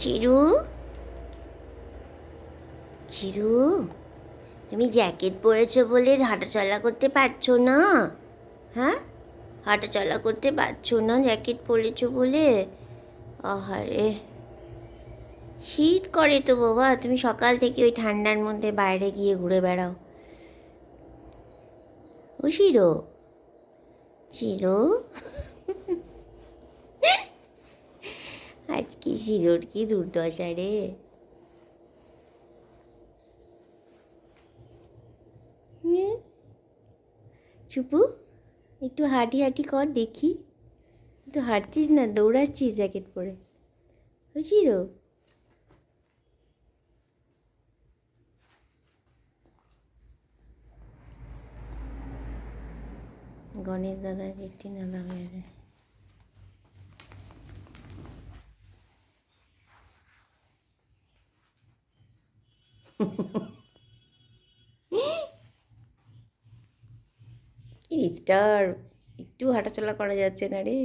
চিরু, চিরু, তুমি জ্যাকেট পরেছো বলে হাঁটাচলা করতে পারছো না? হ্যাঁ, হাঁটাচলা করতে পারছো না জ্যাকেট পরেছো বলে? আহারে, শীত করে তো বাবা, তুমি সকাল থেকে ওই ঠান্ডার মধ্যে বাইরে গিয়ে ঘুরে বেড়াও। ও শিরো, চিরু, আজকে শিরোর কি দুর্দশা রে। হুম, চুপু, একটু হাঁটি হাঁটি কর দেখি। একটু হাঁটছিস না, দৌড়াচ্ছিস জ্যাকেট পরে। ও শিরো, গণেশ দাদার একটি নালা হয়ে যায়। কি ডিস্টার্ব, একটু হাঁটাচলা করা যাচ্ছে না রে।